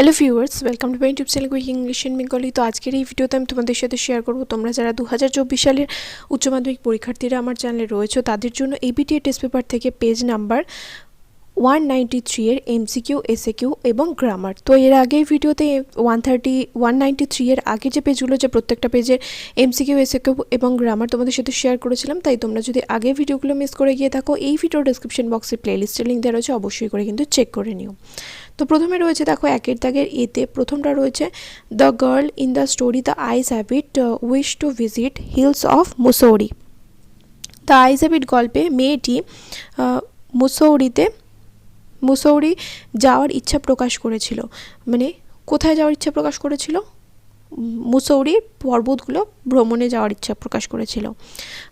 Hello viewers, welcome to my YouTube channel quick English in Bengali. তো আজকের এই ভিডিওতে আমি তোমাদের সাথে শেয়ার করব তোমরা যারা 2024 সালের উচ্চ মাধ্যমিক পরীক্ষার্থীরা আমার চ্যানেলে রয়েছে তাদের জন্য ABTA টেস্ট পেপার থেকে পেজ নাম্বার 193 এর MCQ, SAQ এবং গ্রামার। তো এর আগের ভিডিওতে 193 এর আগে যে পেজগুলো, যে প্রত্যেকটা পেজের MCQ, SAQ এবং গ্রামার তোমাদের সাথে শেয়ার করেছিলাম, তাই তোমরা যদি আগের ভিডিওগুলো মিস করে গিয়ে থাকো এই ভিডিওর ডেসক্রিপশন বক্সে প্লেলিস্টের লিঙ্ক দেওয়া রয়েছে, অবশ্যই করে কিন্তু চেক করে নিও। তো প্রথমে রয়েছে দেখো একের দাগের এতে প্রথমটা রয়েছে the girl in the story the eyes have it wish to visit hills of Mussoorie. The eyes have it গল্পে মেয়েটি মুসৌরি যাওয়ার ইচ্ছা প্রকাশ করেছিল। মানে কোথায় যাওয়ার ইচ্ছা প্রকাশ করেছিল? মুসৌরি পর্বতগুলো ভ্রমণে যাওয়ার ইচ্ছা প্রকাশ করেছিল।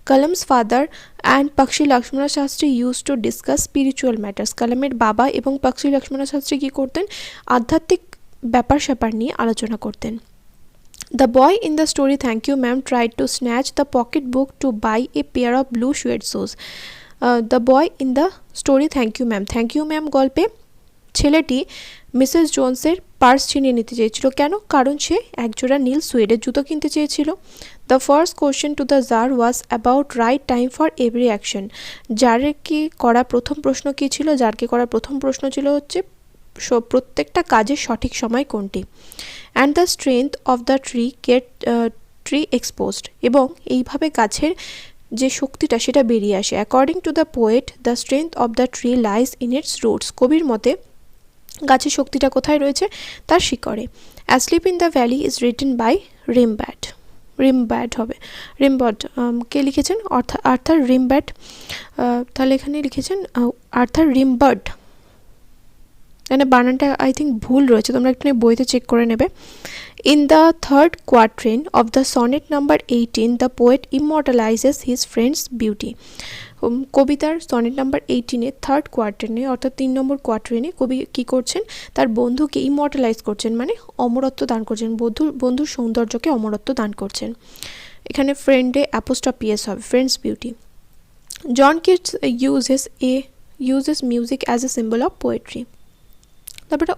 Kalam's father and Pakshi Lakshmana Sastry use to discuss spiritual matters. কালামের বাবা এবং পক্ষী লক্ষ্মণ শাস্ত্রী কী করতেন? আধ্যাত্মিক ব্যাপার স্যাপার নিয়ে আলোচনা করতেন। The boy in the story Thank You Ma'am tried to snatch the pocket book to buy a pair of blue suede shoes. The boy in the story Thank You Ma'am. Thank You Ma'am গল্পে ছেলেটি Mrs জোনসের purse ছিনিয়ে নিতে চেয়েছিল। কেন? কারণ সে একজোড়া নীল সুয়েডের জুতো কিনতে চেয়েছিল। The first question to the tsar was about right time for every action. জারকে করা প্রথম প্রশ্ন কী ছিল? জারকে করা প্রথম প্রশ্ন ছিল হচ্ছে প্রত্যেকটা কাজের সঠিক সময় কোনটি। And the strength of the tree exposed. এবং এইভাবে গাছের যে শক্তিটা সেটা বেরিয়ে আসে। According to the poet the strength of the tree lies in its roots. কবির মতে গাছের শক্তিটা কোথায় রয়েছে? তার শিকড়ে। Asleep in the valley is written by Rimbaud হবে রিমবড। কে লিখেছেন? Arthur Rimbaud. তাহলে এখানে লিখেছেন আর্থার রিমবার্ড। মানে বানানটা আই থিঙ্ক ভুল রয়েছে, তোমরা একটু বইতে চেক করে নেবে। In the third quatrain of the sonnet number 18, the poet immortalizes his friend's beauty. কবিতার সনেট নাম্বার 18-এ থার্ড কোয়ার্টারে অর্থাৎ 3 নম্বর কোয়ার্টারে কবি কী করছেন? তার বন্ধুকে ইমর্টালাইজ করছেন, মানে অমরত্ব দান করছেন, বন্ধুর সৌন্দর্যকে অমরত্ব দান করছেন। এখানে ফ্রেন্ডে অ্যাপোস্ট্রফি-এস হবে, friends beauty. John Keats uses music as a symbol of poetry. তারপরে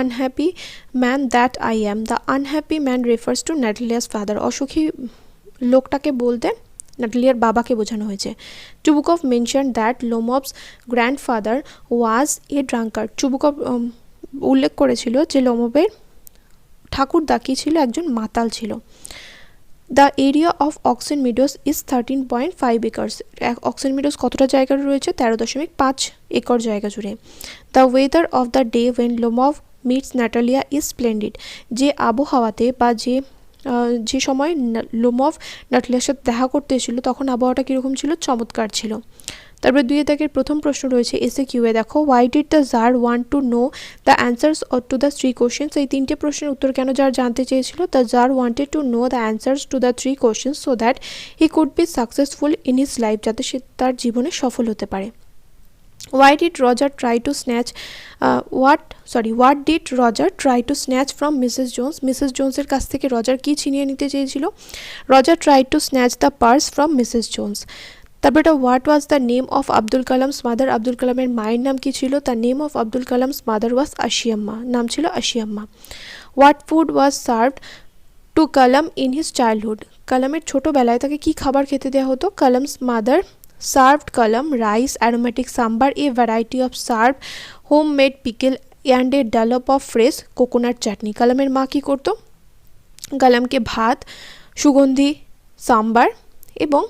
unhappy man that I am. The unhappy man refers to Natalia's father. অসুখী লোকটাকে বলতে নাটালিয়ার বাবাকে বোঝানো হয়েছে। Chubukov mention that Lomov's grandfather was a drunkard. Chubukov উল্লেখ করেছিল যে লোমভের ঠাকুরদা কি ছিল? একজন মাতাল ছিল। The area of Oxen Meadows is 13.5 acres. Oxen Meadows কতটা জায়গা রয়েছে? 13.5 একর জায়গা জুড়ে। The weather of the day when Lomov meets Natalia is splendid. যে আবহাওয়াতে বা যে সময় লোমভ ন্যাটালিয়ার সাথে দেখা করতে এসেছিল তখন আবহাওয়াটা কীরকম ছিল? চমৎকার ছিল। তারপরে 2 দাগের প্রথম প্রশ্ন রয়েছে SAQ-এ। দেখো why did the tsar want to know the answers to the 3 questions. এই 3টে প্রশ্নের উত্তর কেন জার জানতে চেয়েছিল? The tsar wanted to know the answers to the 3 questions so that he could be successful in his life, যাতে সে তার জীবনে সফল হতে পারে। What did Roger try to snatch from Mrs. Jones? Mrs. Jonesের কাছ থেকে রজার কি ছিনিয়ে নিতে চেয়েছিল? Roger tried to snatch the purse from Mrs. Jones. তারপরে what was the name of Abdul Kalam's mother. Abdul কালামের মায়ের নাম কি ছিল? The name of Abdul Kalam's mother was Ashiamma, নাম ছিল Ashiamma. What food was served to Kalam in his childhood. কালামের ছোটোবেলায় তাকে কি খাবার খেতে দেওয়া হতো? Kalam's mother served Kalam rice, aromatic sambar, a variety of sarb, homemade pickle and a dollop of fresh coconut chutney. কালামের মা কী করতো? কালামকে ভাত, সুগন্ধি সাম্বার এবং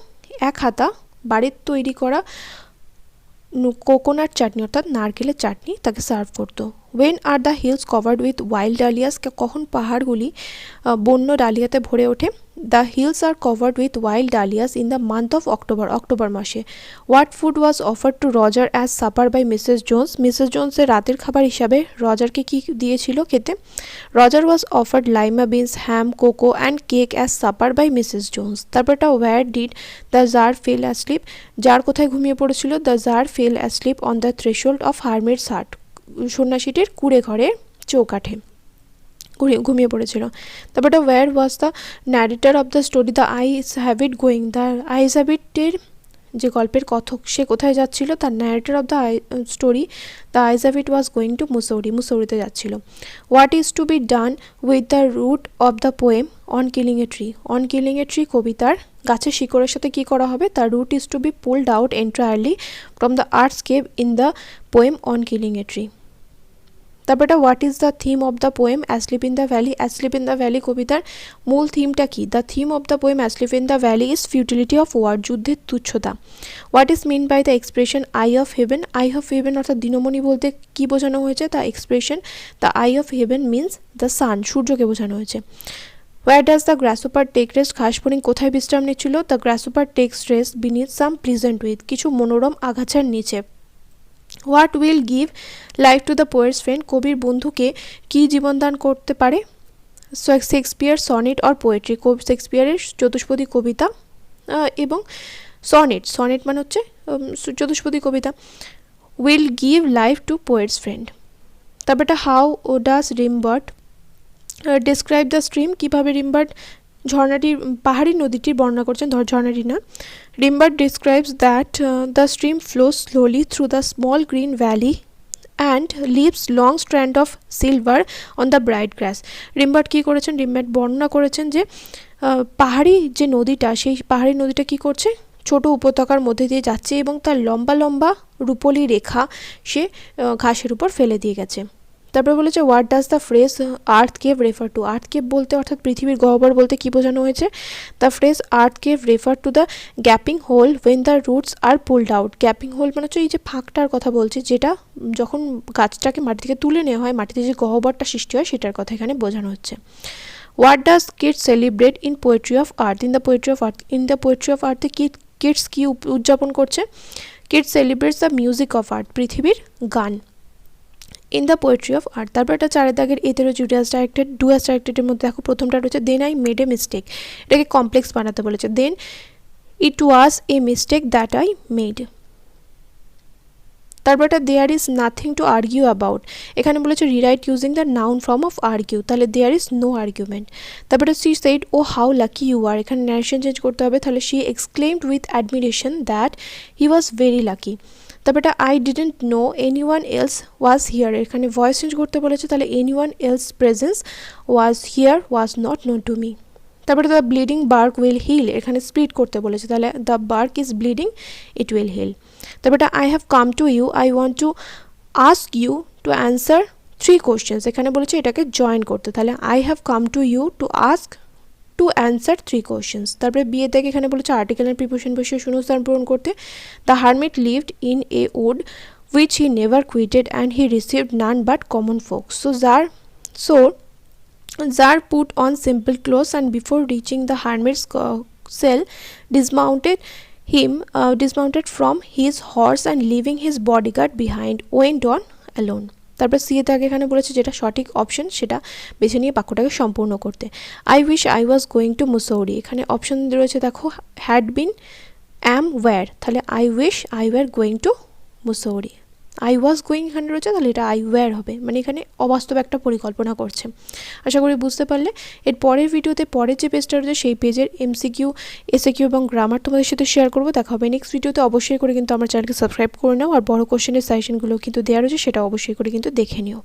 1 হাতা বাড়ির তৈরি করা কোকোনাট চাটনি অর্থাৎ নারকেলের চাটনি তাকে সার্ভ করতো। When are the hills covered with wild dahlias. কখন পাহাড়গুলি বন্য ডালিয়াতে ভরে ওঠে? The hills are covered with wild dahlias in the month of October মাসে। What food was offered to Roger as supper by Mrs Jones. Mrs জোন্সের রাতের খাবার হিসাবে রজারকে কি দিয়েছিল খেতে? Roger was offered lima beans, ham, cocoa and cake as supper by Mrs Jones. তারপরটা where did the tsar fell asleep. Tsar কোথায় ঘুমিয়ে পড়েছিল? The tsar fell asleep on the threshold of hermit's hut. সন্ন্যাসীটির কুড়ে ঘরে চৌকাঠে ঘুমিয়ে পড়েছিল। তারপরে where was the narrator of the story the eyes have it going. The eyes হ্যাবিটের যে গল্পের কথক সে কোথায় যাচ্ছিল, তার narrator of the story the eyes of it was going to Mussoorie, মুসৌরিতে যাচ্ছিল। What is to be done with the root of the poem on killing a tree, on killing a tree কবিতার গাছের শিকড়ের সাথে কি করা হবে, তার root is to be pulled out entirely from the earth's cave in the poem on killing a tree. তারপর এটা what is the theme of the poem asleep in the valley, asleep in the valley কবিতার মূল থিমটা কি, the theme of the poem asleep in the valley is futility of war, যুদ্ধের তুচ্ছতা। What is mean by the expression eye of heaven, eye of heaven অর্থাৎ দিনমণি বলতে কি বোঝানো হয়েছে, the expression the eye of heaven means the sun, সূর্যকে বোঝানো হয়েছে। Where does the grasshopper take rest, ঘাসফড়িং কোথায় বিশ্রাম নিচ্ছিল, the grasshopper takes rest beneath some pleasant weeds, কিছু মনোরম আগাছার নিচে। What will give life to the poet's friend, কবির বন্ধুকে কি জীবনদান করতে পারে, শেক্সপিয়ার সনেট অর পোয়েট্রি, শেক্সপিয়ারের চতুষ্পদী কবিতা এবং সনেট, সনেট মানে হচ্ছে চতুষ্পদী কবিতা। Will give life to poet's friend. তারপর এটা how does Rimbaud describe the stream, কীভাবে রিমবার্ট ঝর্ণাটির পাহাড়ি নদীটির বর্ণনা করছেন, ঝর্ণাটি না। Rimbaud describes that the stream flows slowly through the small green valley and leaves long strand of silver on the bright grass. Rimbaud কী করেছেন, রিমবার্ট বর্ণনা করেছেন যে পাহাড়ি যে নদীটা, সেই পাহাড়ি নদীটা কী করছে, ছোট উপত্যকার মধ্যে দিয়ে যাচ্ছে এবং তার লম্বা লম্বা রূপলি রেখা সে ঘাসের উপর ফেলে দিয়ে গেছে। তারপরে বলেছে what does the phrase earth cave refer to, earth cave বলতে অর্থাৎ পৃথিবীর গহ্বর বলতে কী বোঝানো হয়েছে, the phrase earth cave refer to the gaping hole when the roots are pulled out. Gaping hole মানে হচ্ছে এই যে ফাঁকটার কথা বলছে, যেটা যখন গাছটাকে মাটি থেকে তুলে নেওয়া হয়, মাটিতে যে গহ্বরটা সৃষ্টি হয় সেটার কথা এখানে বোঝানো হচ্ছে। What does kids celebrate in poetry of earth, in the poetry of earth, in the poetry of আর্থে কিডস কী উদযাপন করছে, kids celebrates the music of earth, পৃথিবীর গান। In the poetry of art. তারপর একটা চারের দাগের এতে রয়েছে do as directed, do as ডাইরেক্টেডের মধ্যে দেখো প্রথমটা রয়েছে then I made a mistake, এটাকে কমপ্লেক্স বানাতে বলেছে, then it was a mistake that I made. তারপর একটা there is nothing to argue about, এখানে বলেছে rewrite using the noun form of argue, তাহলে দেয়ার ইজ নো আর্গুমেন্ট। তারপরে she said oh how lucky you are, এখানে narration change করতে হবে, তাহলে she exclaimed with admiration that he was very lucky. তারপরে I didn't know any one else was here, এখানে voice change করতে বলেছে, তাহলে any one else presence was here was not known to me. তারপরে the bleeding bark will heal, এখানে split করতে বলেছে, তাহলে the bark is bleeding it will heal. তারপরে I have come to you I want to ask you to answer 3 questions, এখানে বলেছে এটাকে join করতে, তাহলে I have come to you to ask to answer 3 questions. তারপরে বিয়ে থেকে এখানে বলেছে আর্টিকেল অ্যান্ড প্রিপোজিশন বসিয়ে শূন্যস্থান পূরণ করতে। The hermit lived in a wood which he never quitted and he received none but common folks. So Zar put on simple clothes and before reaching the hermit's cell dismounted from his horse and leaving his bodyguard behind went on alone. তারপর C এতে আগে এখানে বলেছে যেটা সঠিক option সেটা বেছে নিয়ে বাক্যটাকে সম্পূর্ণ করতে। I wish I was going to Mussoorie, এখানে অপশন রয়েছে দেখো হ্যাড বিন, অ্যাম, ওয়্যার, তাহলে I wish I were going to Mussoorie. I was going এখানে রয়েছে, তাহলে এটা আই ওয়্যার হবে, মানে এখানে অবাস্তব একটা পরিকল্পনা করছে। আশা করি বুঝতে পারলে। এর পরের ভিডিওতে পরের যে পেজটা রয়েছে সেই পেজের MCQ, SAQ এবং গ্রামার তোমাদের সাথে শেয়ার করবো। দেখা হবে নেক্সট ভিডিওতে। অবশ্যই করে কিন্তু আমার চ্যানেলকে সাবস্ক্রাইব করে নাও, আর বড় কোশ্চেনের সাজেশনগুলো কিন্তু দেওয়া রয়েছে সেটা অবশ্যই করে কিন্তু দেখে নিও।